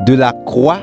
de la croix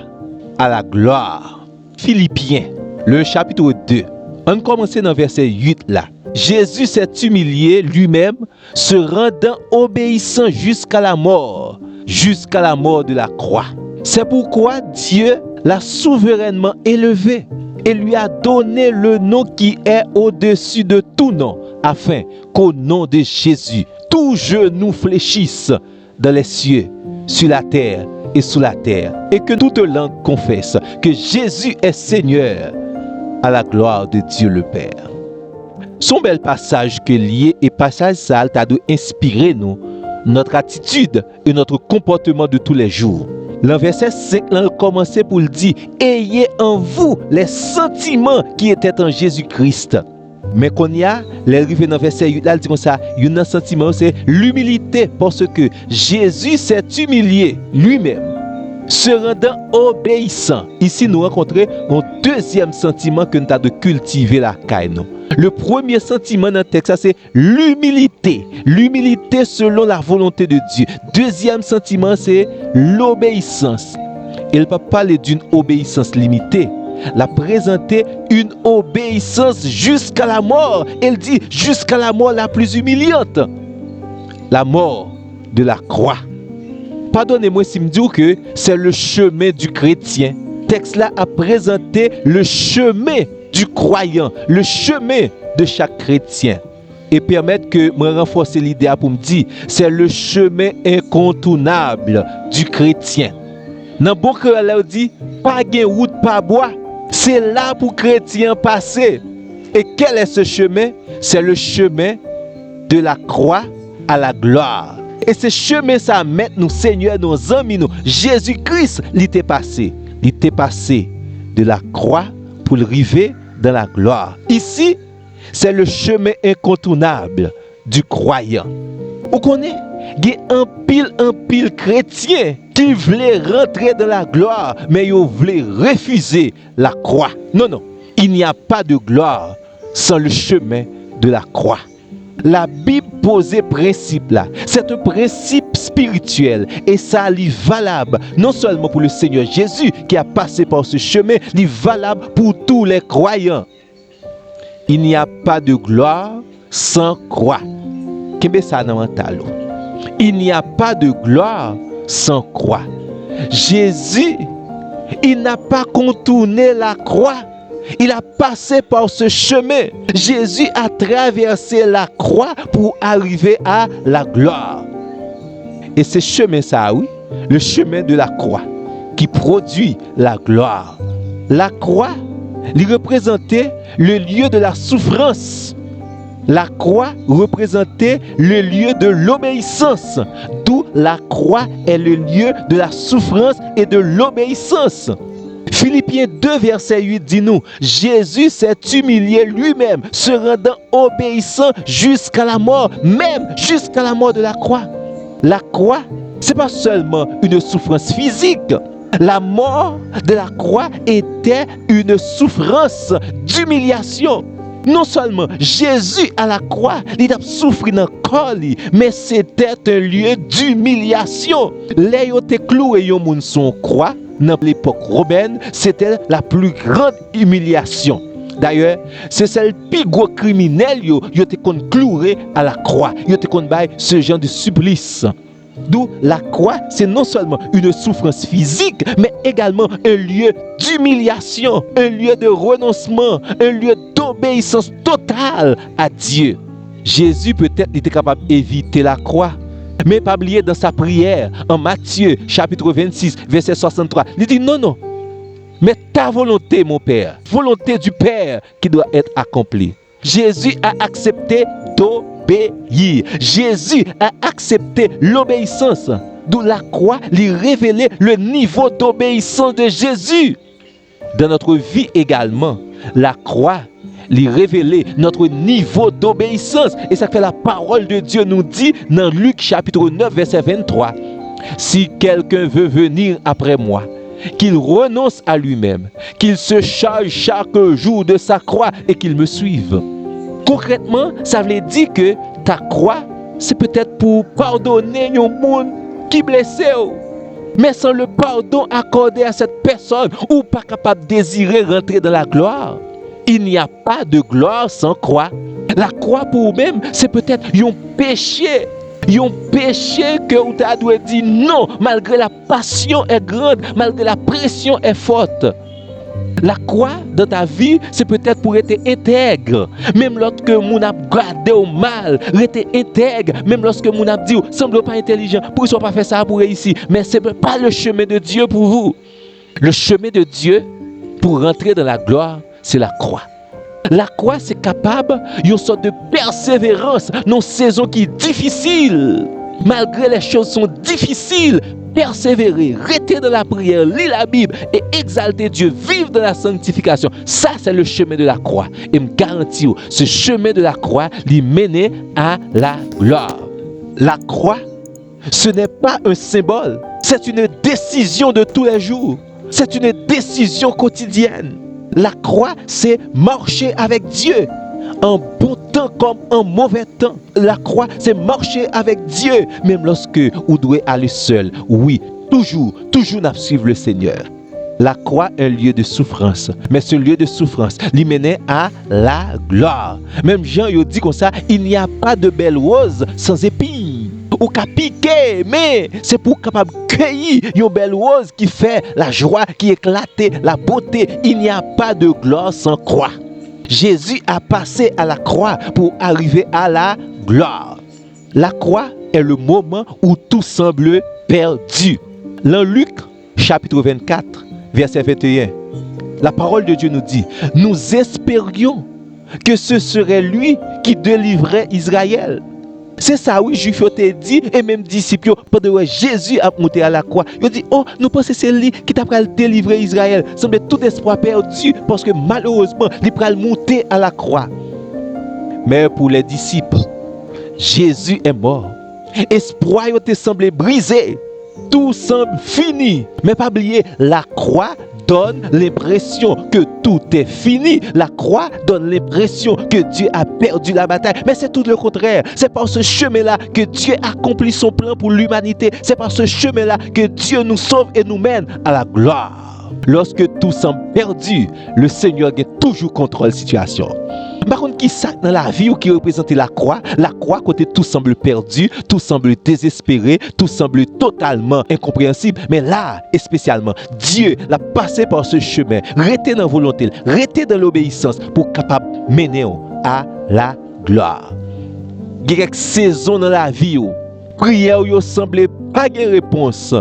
à la gloire. Philippiens, le chapitre 2. On commence dans verset 8 là. Jésus s'est humilié lui-même, se rendant obéissant jusqu'à la mort de la croix. C'est pourquoi Dieu l'a souverainement élevé et lui a donné le nom qui est au-dessus de tout nom, afin qu'au nom de Jésus, tout genou fléchisse dans les cieux, sur la terre et sous la terre, et que toute langue confesse que Jésus est Seigneur, à la gloire de Dieu le Père. Son bel passage que lié et passage ça t'a de inspirer nous notre attitude et notre comportement de tous les jours. Le verset 5 là commençait pour le dire: ayez en vous les sentiments qui étaient en Jésus-Christ. Mais qu'on y a, l'arrivée dans verset 8 là, il dit comme ça, il y a un sentiment, c'est l'humilité, parce que Jésus s'est humilié lui-même, se rendant obéissant. Ici, nous rencontrons un deuxième sentiment que nous avons de cultiver la caille. Le premier sentiment dans le texte, c'est l'humilité. L'humilité selon la volonté de Dieu. Deuxième sentiment, c'est l'obéissance. Il ne peut pas parler d'une obéissance limitée. La présenter une obéissance jusqu'à la mort. Elle dit jusqu'à la mort la plus humiliante. La mort de la croix. Pardonnez-moi si je me dis que c'est le chemin du chrétien. Le texte là a présenté le chemin du croyant, le chemin de chaque chrétien. Et permettre que je renforce l'idée pour me dire, c'est le chemin incontournable du chrétien. Dans bon cœur, elle dit, pas de route, pas bois. C'est là pour chrétien passer. Et quel est ce chemin? C'est le chemin de la croix à la gloire. Et ce chemin, ça met nous, Seigneur, nos amis, nous. Jésus-Christ, il était passé. Il était passé de la croix pour arriver dans la gloire. Ici, c'est le chemin incontournable du croyant. Vous connaissez? Il y a un pile chrétien qui voulait rentrer dans la gloire, mais il voulait refuser la croix. Non, il n'y a pas de gloire sans le chemin de la croix. La Bible pose principe là. C'est un principe spirituel et ça est valable non seulement pour le Seigneur Jésus qui a passé par ce chemin, il est valable pour tous les croyants. Il n'y a pas de gloire sans croix. Qu'est-ce que ça dans mental? Il n'y a pas de gloire sans croix. Jésus, il n'a pas contourné la croix. Il a passé par ce chemin. Jésus a traversé la croix pour arriver à la gloire. Et ce chemin, ça, oui, le chemin de la croix qui produit la gloire. La croix, il représentait le lieu de la souffrance. La croix représentait le lieu de l'obéissance. D'où la croix est le lieu de la souffrance et de l'obéissance. Philippiens 2, verset 8 dit nous, Jésus s'est humilié lui-même, se rendant obéissant jusqu'à la mort, même jusqu'à la mort de la croix. La croix, ce n'est pas seulement une souffrance physique. La mort de la croix était une souffrance d'humiliation. Non seulement Jésus à la croix, il a souffert dans le corps, mais c'était un lieu d'humiliation. Les gens étaient cloués sur une croix. Dans l'époque romaine, c'était la plus grande humiliation. D'ailleurs, c'est celle plus gros criminel qui était cloué à la croix. Ils étaient ce genre de supplice. D'où la croix, c'est non seulement une souffrance physique, mais également un lieu d'humiliation, un lieu de renoncement, un lieu d'obéissance totale à Dieu. Jésus peut-être était capable d'éviter la croix. Mais pas oublier dans sa prière en Matthieu chapitre 26 verset 63, il dit non, mais ta volonté mon Père, volonté du Père qui doit être accomplie. Jésus a accepté d'obéir. Jésus a accepté l'obéissance. D'où la croix lui révélait le niveau d'obéissance de Jésus. Dans notre vie également, la croix lui révéler notre niveau d'obéissance. Et ça fait la parole de Dieu nous dit dans Luc chapitre 9 verset 23. Si quelqu'un veut venir après moi, qu'il renonce à lui-même, qu'il se charge chaque jour de sa croix et qu'il me suive. Concrètement, ça veut dire que ta croix, c'est peut-être pour pardonner un monde qui blessé. Mais sans le pardon accordé à cette personne, ou pas capable de désirer rentrer dans la gloire. Il n'y a pas de gloire sans croix. La croix pour vous-même, c'est peut-être un péché. Un péché que vous avez dit non, malgré la passion est grande, malgré la pression est forte. La croix dans ta vie, c'est peut-être pour être intègre. Même lorsque mon a gardé au mal, rester intègre. Même lorsque mon a dit, semble pas intelligent, pour ne pas faire ça pour réussir. Mais ce n'est pas le chemin de Dieu pour vous. Le chemin de Dieu pour rentrer dans la gloire, c'est la croix. La croix, c'est capable d'une sorte de persévérance dans une saison qui est difficile. Malgré les choses sont difficiles, persévérer, rester dans la prière, lire la Bible et exalter Dieu, vivre dans la sanctification. Ça, c'est le chemin de la croix. Et me garantis, ce chemin de la croix, lui mène à la gloire. La croix, ce n'est pas un symbole, c'est une décision de tous les jours. C'est une décision quotidienne. La croix, c'est marcher avec Dieu. En bon temps comme en mauvais temps. La croix, c'est marcher avec Dieu. Même lorsque vous devez aller seul. Oui, toujours nous suivre le Seigneur. La croix est un lieu de souffrance. Mais ce lieu de souffrance, lui mène à la gloire. Même Jean, il dit comme ça, il n'y a pas de belle rose sans épines. Ou qu'à piquer, mais c'est pour capable cueillir une belle rose qui fait la joie, qui éclate la beauté. Il n'y a pas de gloire sans croix. Jésus a passé à la croix pour arriver à la gloire. La croix est le moment où tout semble perdu. Dans Luc, chapitre 24, verset 21, la parole de Dieu nous dit, nous espérions que ce serait lui qui délivrait Israël. C'est ça, oui, Juif ont dit, et même disciples, pendant que Jésus a monté à la croix, ils ont dit, oh, nous pensons que c'est lui qui t'a délivrer Israël. Semble tout espoir perdu, parce que malheureusement, il va monter à la croix. Mais pour les disciples, Jésus est mort. Espoir te semblé brisé. Tout semble fini. Mais pas oublier, la croix donne l'impression que tout est fini. La croix donne l'impression que Dieu a perdu la bataille. Mais c'est tout le contraire. C'est par ce chemin-là que Dieu accomplit son plan pour l'humanité. C'est par ce chemin-là que Dieu nous sauve et nous mène à la gloire. Lorsque tout semble perdu, le Seigneur a toujours contrôle la situation. Par contre, qui ça dans la vie ou qui représente la croix, côté tout semble perdu, tout semble désespéré, tout semble totalement incompréhensible. Mais là, et spécialement, Dieu l'a passé par ce chemin, rester dans la volonté, rester dans l'obéissance pour capable mener à la gloire. Il y a quelques saisons dans la vie où prière où semble pas de réponse.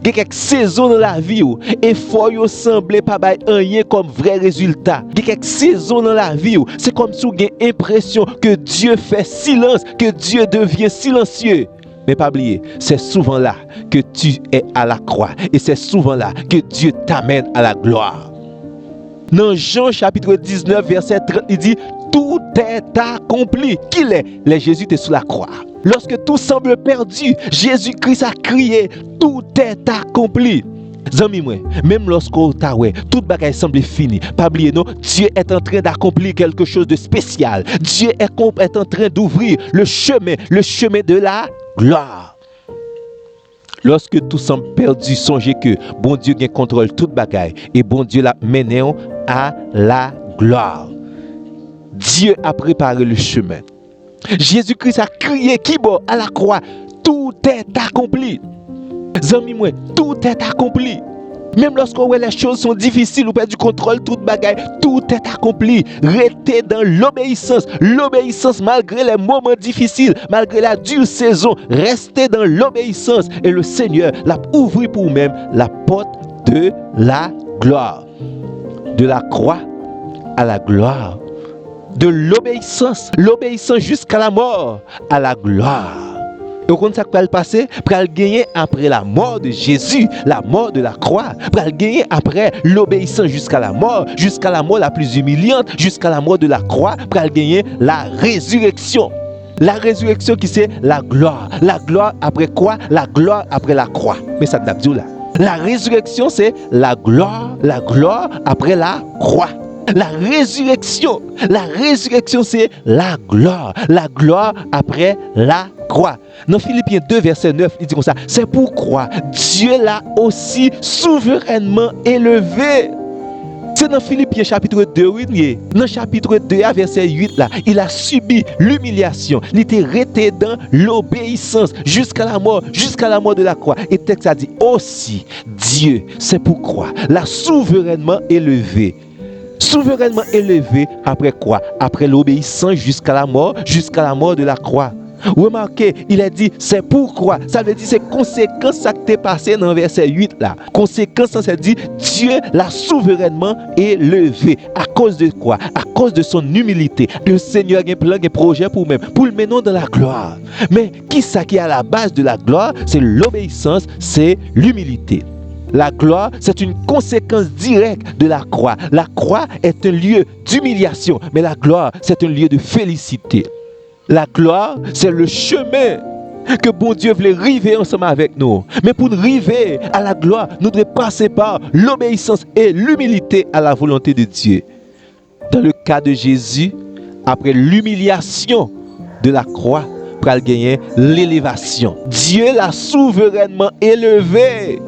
Il y a quelques saisons dans la vie où effort yo semble pas bailler rien comme vrai résultat. Il y a quelques saisons dans la vie où c'est comme si vous avez l'impression que Dieu fait silence, que Dieu devient silencieux. Mais pas oublier, c'est souvent là que tu es à la croix et c'est souvent là que Dieu t'amène à la gloire. Dans Jean chapitre 19 verset 30, il dit tout est accompli. Qu'il est? Les Jésus est sous la croix. Lorsque tout semble perdu, Jésus-Christ a crié, tout est accompli. Zami moi, même lorsque tout bagage semble fini, pas oublier non, Dieu est en train d'accomplir quelque chose de spécial. Dieu est en train d'ouvrir le chemin de la gloire. Lorsque tout semble perdu, songez que bon Dieu gagne contrôle toute bagaille et bon Dieu l'a mené à la gloire. Dieu a préparé le chemin. Jésus-Christ a crié qui bon à la croix, tout est accompli. Zami moi, tout est accompli. Même lorsque les choses sont difficiles ou perd du contrôle, toute bagaille, tout est accompli. Restez dans l'obéissance. L'obéissance malgré les moments difficiles, malgré la dure saison, restez dans l'obéissance. Et le Seigneur l'a ouvert pour vous-même la porte de la gloire. De la croix à la gloire. De l'obéissance jusqu'à la mort, à la gloire. Et quand ça peut le passer, pour le gagner après la mort de Jésus, la mort de la croix, pour le gagner après l'obéissance jusqu'à la mort la plus humiliante, jusqu'à la mort de la croix, pour le gagner la résurrection. La résurrection qui c'est la gloire. La gloire après quoi? La gloire après la croix. Mais ça t'a dit là. La résurrection c'est la gloire après la croix. La résurrection c'est la gloire après la croix. Dans Philippiens 2, verset 9, il dit comme ça, c'est pourquoi Dieu l'a aussi souverainement élevé. C'est dans Philippiens chapitre 2, oui, dans chapitre 2, verset 8, là, il a subi l'humiliation. Il était resté dans l'obéissance jusqu'à la mort de la croix. Et le texte a dit aussi, Dieu, c'est pourquoi l'a souverainement élevé. Souverainement élevé après quoi? Après l'obéissance jusqu'à la mort de la croix. Remarquez, il a dit, c'est pourquoi. Ça veut dire, c'est conséquence ça qui t'est passé dans verset 8 là. Conséquence, ça dit, Dieu l'a souverainement élevé. À cause de quoi? À cause de son humilité. Le Seigneur a un plan, un projet pour même, pour le mener dans la gloire. Mais qui ça qui est à la base de la gloire? C'est l'obéissance, c'est l'humilité. La gloire, c'est une conséquence directe de la croix. La croix est un lieu d'humiliation, mais la gloire, c'est un lieu de félicité. La gloire, c'est le chemin que bon Dieu voulait river ensemble avec nous. Mais pour river à la gloire, nous devons passer par l'obéissance et l'humilité à la volonté de Dieu. Dans le cas de Jésus, après l'humiliation de la croix, pour gagner l'élévation. Dieu l'a souverainement élevé.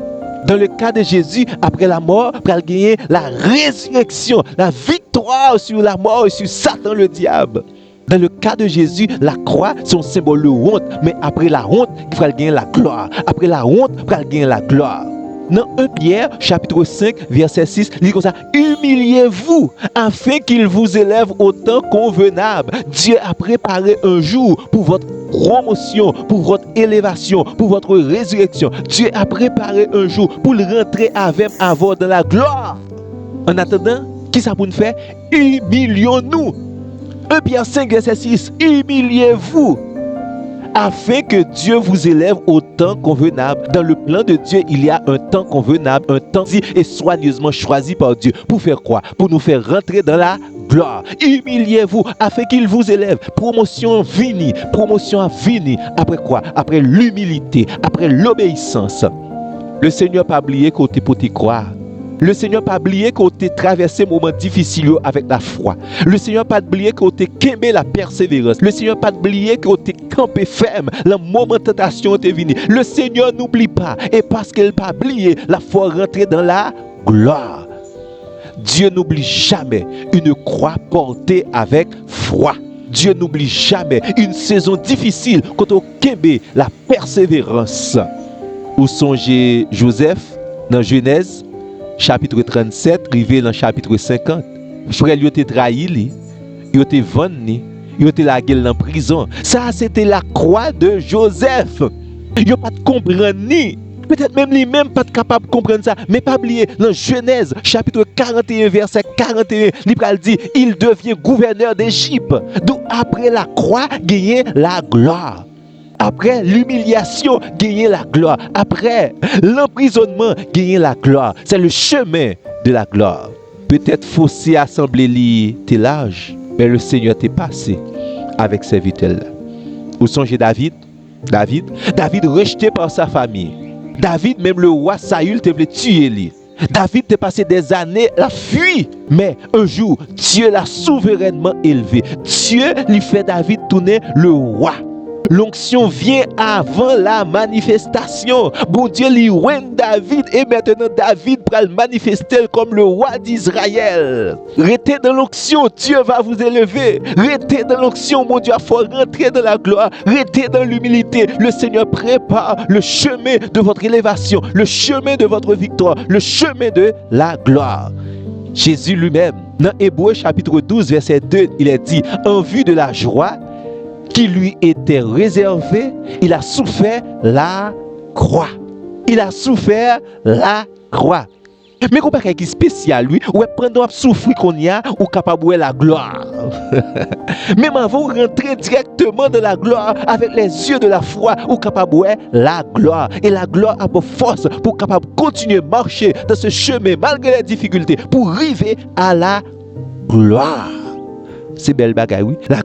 Dans le cas de Jésus, après la mort, pour gagner la résurrection, la victoire sur la mort et sur Satan le diable. Dans le cas de Jésus, la croix, c'est un symbole de honte. Mais après la honte, il faut gagner la gloire. Après la honte, il faut gagner la gloire. Dans 1 Pierre, chapitre 5, verset 6, il dit comme ça, humiliez-vous afin qu'il vous élève au temps convenable. Dieu a préparé un jour pour votre promotion, pour votre élévation, pour votre résurrection. Dieu a préparé un jour pour rentrer avec avant dans la gloire. En attendant, qui ça pour nous faire? Humilions-nous. 1 Pierre 5, verset 6, humiliez-vous afin que Dieu vous élève au temps convenable. Dans le plan de Dieu, il y a un temps convenable, un temps dit et soigneusement choisi par Dieu. Pour faire quoi? Pour nous faire rentrer dans la gloire. Humiliez-vous afin qu'il vous élève. Promotion finie. Promotion finie. Après quoi? Après l'humilité, après l'obéissance. Le Seigneur n'a pas oublié qu'on t'est pour te croire. Le Seigneur n'a pas oublié qu'on t'a traversé moments difficiles avec la foi. Le Seigneur n'a pas oublié qu'on t'a quémé la persévérance. Le Seigneur n'a pas oublié qu'on t'a campé ferme. Le moment de tentation est venu. Le Seigneur n'oublie pas. Et parce qu'il n'a pas oublié, la foi rentrée dans la gloire. Dieu n'oublie jamais une croix portée avec foi. Dieu n'oublie jamais une saison difficile quand on quémé la persévérance. Vous songez Joseph dans Genèse chapitre 37, arrivé dans chapitre 50. Frère, il a été trahi, il a été vendu, il a été lagué en prison. Ça, c'était la croix de Joseph. Il n'a pas de comprendre ni. Peut-être même lui-même pas capable de comprendre ça. Mais pas oublier, dans Genèse, chapitre 41, verset 41, il dit, il devient gouverneur d'Égypte. Donc après la croix, gagner la gloire. Après l'humiliation, gagner la gloire. Après l'emprisonnement, gagner la gloire. C'est le chemin de la gloire. Peut-être faussé assembler tes l'âge, mais le Seigneur t'est passé avec ces vitelles-là. Vous songez David rejeté par sa famille. David, même le roi Saül, te voulait tuer lui. David t'a passé des années à fuir, mais un jour, Dieu l'a souverainement élevé. Dieu lui fait David tourner le roi. L'onction vient avant la manifestation. Bon Dieu lui règne David et maintenant David va le manifester comme le roi d'Israël. Restez dans l'onction, Dieu va vous élever. Restez dans l'onction, mon Dieu, il faut rentrer dans la gloire. Restez dans l'humilité. Le Seigneur prépare le chemin de votre élévation, le chemin de votre victoire, le chemin de la gloire. Jésus lui-même, dans Hébreux chapitre 12, verset 2, il est dit, en vue de la joie qui lui était réservé, il a souffert la croix. Il a souffert la croix. Mais qu'on pas quelque spécial lui, ou pendant souffrir qu'on y a, ou capable de la gloire. Même avant de rentrer directement dans la gloire avec les yeux de la foi, ou capable de la gloire. Et la gloire a pour force pour capable continuer à marcher dans ce chemin malgré les difficultés pour arriver à la gloire. C'est belle bagaille, oui. La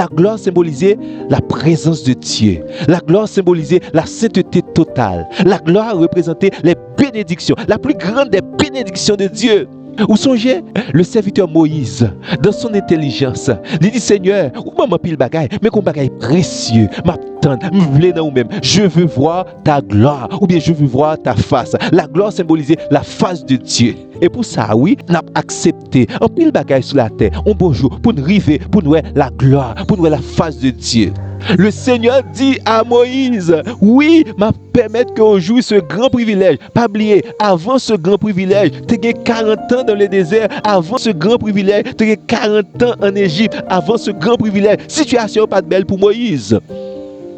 gloire symbolisait la présence de Dieu. La gloire symbolisait la sainteté totale. La gloire représentait les bénédictions, la plus grande des bénédictions de Dieu. Ou songez, le serviteur Moïse, dans son intelligence, il dit Seigneur, ou maman pile bagaille, mais qu'on bagaille précieux, m'attendre, m'vle dans ou même, je veux voir ta gloire, ou bien je veux voir ta face. La gloire symbolisait la face de Dieu. Et pour ça, oui, nous avons accepté un pile bagaille sur la terre, un beau jour, pour nous arriver, pour nous voir la gloire, pour nous voir la face de Dieu. Le Seigneur dit à Moïse, oui, m'a permettre qu'on joue ce grand privilège. Pas oublier, avant ce grand privilège, tu as 40 ans dans le désert. Avant ce grand privilège, tu as 40 ans en Égypte. Avant ce grand privilège, situation pas de belle pour Moïse.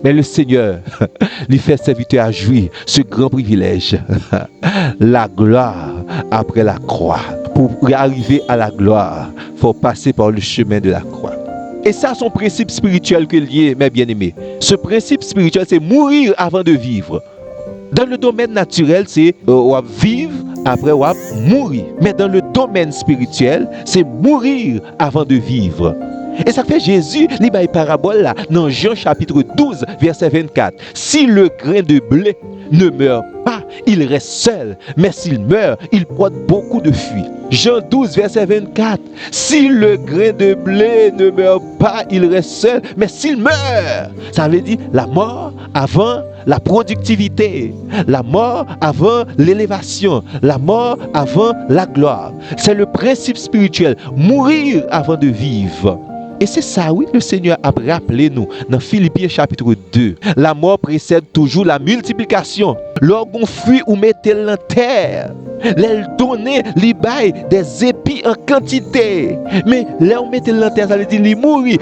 Mais le Seigneur lui fait serviteur à jouir ce grand privilège. La gloire après la croix. Pour arriver à la gloire, il faut passer par le chemin de la croix. Et ça, son principe spirituel que lié, mes bien-aimés. Ce principe spirituel, c'est mourir avant de vivre. Dans le domaine naturel, c'est vivre, après mourir. Mais dans le domaine spirituel, c'est mourir avant de vivre. Et ça fait Jésus, il y a une parabole là, dans Jean chapitre 12, verset 24. Si le grain de blé ne meurt pas, il reste seul. Mais s'il meurt, il porte beaucoup de fruits. Jean 12, verset 24. Si le grain de blé ne meurt pas, il reste seul. Mais s'il meurt, ça veut dire la mort avant la productivité, la mort avant l'élévation, la mort avant la gloire. C'est le principe spirituel, mourir avant de vivre. Et c'est ça, oui, le Seigneur a rappelé nous dans Philippiens chapitre 2. La mort précède toujours la multiplication. Lorsqu'on fuit ou mettez la terre, les donner, les bail des épis en quantité. Mais là on mettez la terre, ça veut dire les mourir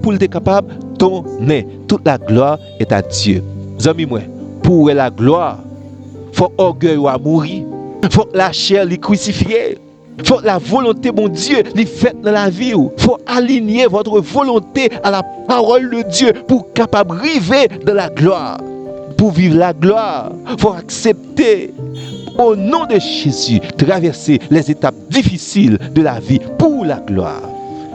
pour être capable de donner. Toute la gloire est à Dieu. Amis moi, pour la gloire, faut orgueil à mourir, faut la chair les crucifier. Faut la volonté, mon Dieu, les faites dans la vie. Faut aligner votre volonté à la parole de Dieu pour capable arriver dans la gloire. Pour vivre la gloire, faut accepter au nom de Jésus traverser les étapes difficiles de la vie pour la gloire.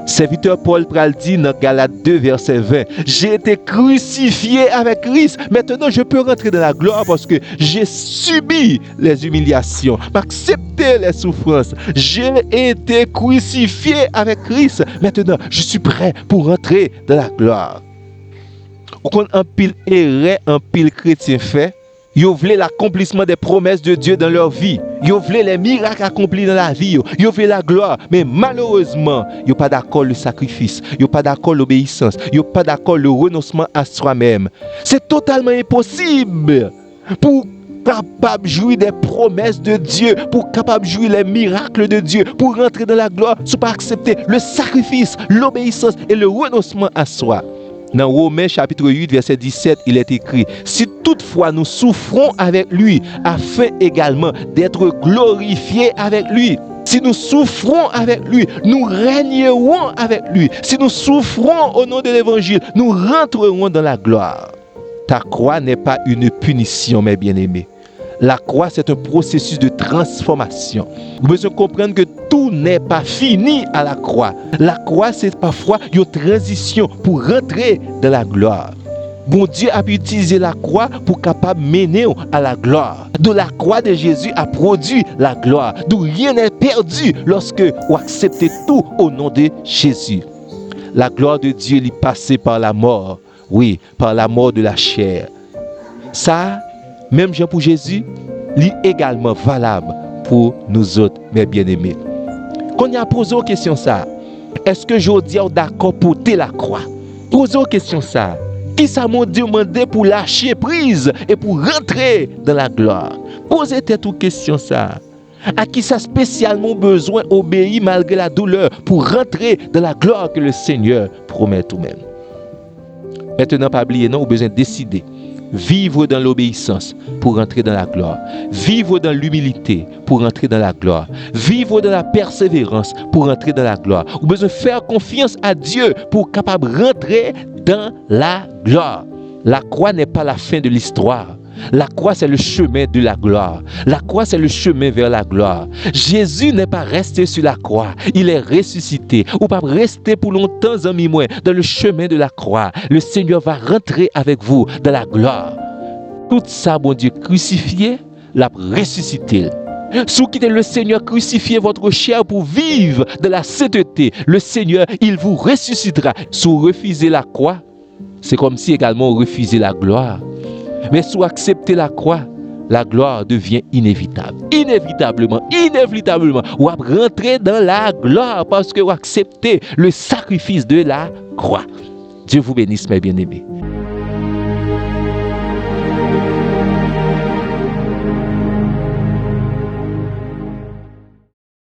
Serviteur Paul pral dit dans Galates 2 verset 20, j'ai été crucifié avec Christ. Maintenant je peux rentrer dans la gloire parce que j'ai subi les humiliations, accepté les souffrances. J'ai été crucifié avec Christ. Maintenant je suis prêt pour rentrer dans la gloire. Quand un pile erreur, un pile chrétien fait, ils voulaient l'accomplissement des promesses de Dieu dans leur vie. Ils voulaient les miracles accomplis dans la vie. Ils voulaient la gloire. Mais malheureusement, ils n'ont pas d'accord le sacrifice. Ils n'ont pas d'accord l'obéissance. Ils n'ont pas d'accord le renoncement à soi-même. C'est totalement impossible pour capable de jouir des promesses de Dieu, pour capable de jouir les miracles de Dieu, pour rentrer dans la gloire, sans pas accepter le sacrifice, l'obéissance et le renoncement à soi. Dans Romains chapitre 8 verset 17, il est écrit, si toutefois nous souffrons avec lui, afin également d'être glorifiés avec lui. Si nous souffrons avec lui, nous régnerons avec lui. Si nous souffrons au nom de l'évangile, nous rentrerons dans la gloire. Ta croix n'est pas une punition, mes bien-aimés. La croix, c'est un processus de transformation. Vous devez comprendre que tout n'est pas fini à la croix. La croix, c'est parfois une transition pour rentrer dans la gloire. Bon Dieu a pu utiliser la croix pour capable mener à la gloire. De la croix de Jésus a produit la gloire. D'où rien n'est perdu lorsque vous acceptez tout au nom de Jésus. La gloire de Dieu est passée par la mort. Oui, par la mort de la chair. Ça, même Jean pour Jésus, est également valable pour nous autres, mes bien-aimés. Quand on a posé une question ça, est-ce que je dis d'accord pour porter la croix? Posez une question ça. Qui ça m'a demandé pour lâcher prise et pour rentrer dans la gloire? Posez-vous une question ça. À qui ça spécialement besoin d'obéir malgré la douleur pour rentrer dans la gloire que le Seigneur promet tout de même? Maintenant, pas oublier, non, vous avez besoin de décider. Vivre dans l'obéissance pour entrer dans la gloire. Vivre dans l'humilité pour entrer dans la gloire. Vivre dans la persévérance pour entrer dans la gloire. Vous avez besoin de faire confiance à Dieu pour capable rentrer dans la gloire. La croix n'est pas la fin de l'histoire. La croix, c'est le chemin de la gloire. La croix, c'est le chemin vers la gloire. Jésus n'est pas resté sur la croix. Il est ressuscité. Ou pas rester pour longtemps, amis moi, dans le chemin de la croix. Le Seigneur va rentrer avec vous dans la gloire. Tout ça, bon Dieu, crucifié, l'a ressuscité. Si vous quittez le Seigneur, crucifiez votre chair pour vivre de la sainteté. Le Seigneur, il vous ressuscitera. Si vous refusez la croix, c'est comme si également vous refusez la gloire. Mais si vous acceptez la croix, la gloire devient inévitable. Inévitablement, vous rentrez dans la gloire parce que vous acceptez le sacrifice de la croix. Dieu vous bénisse, mes bien-aimés.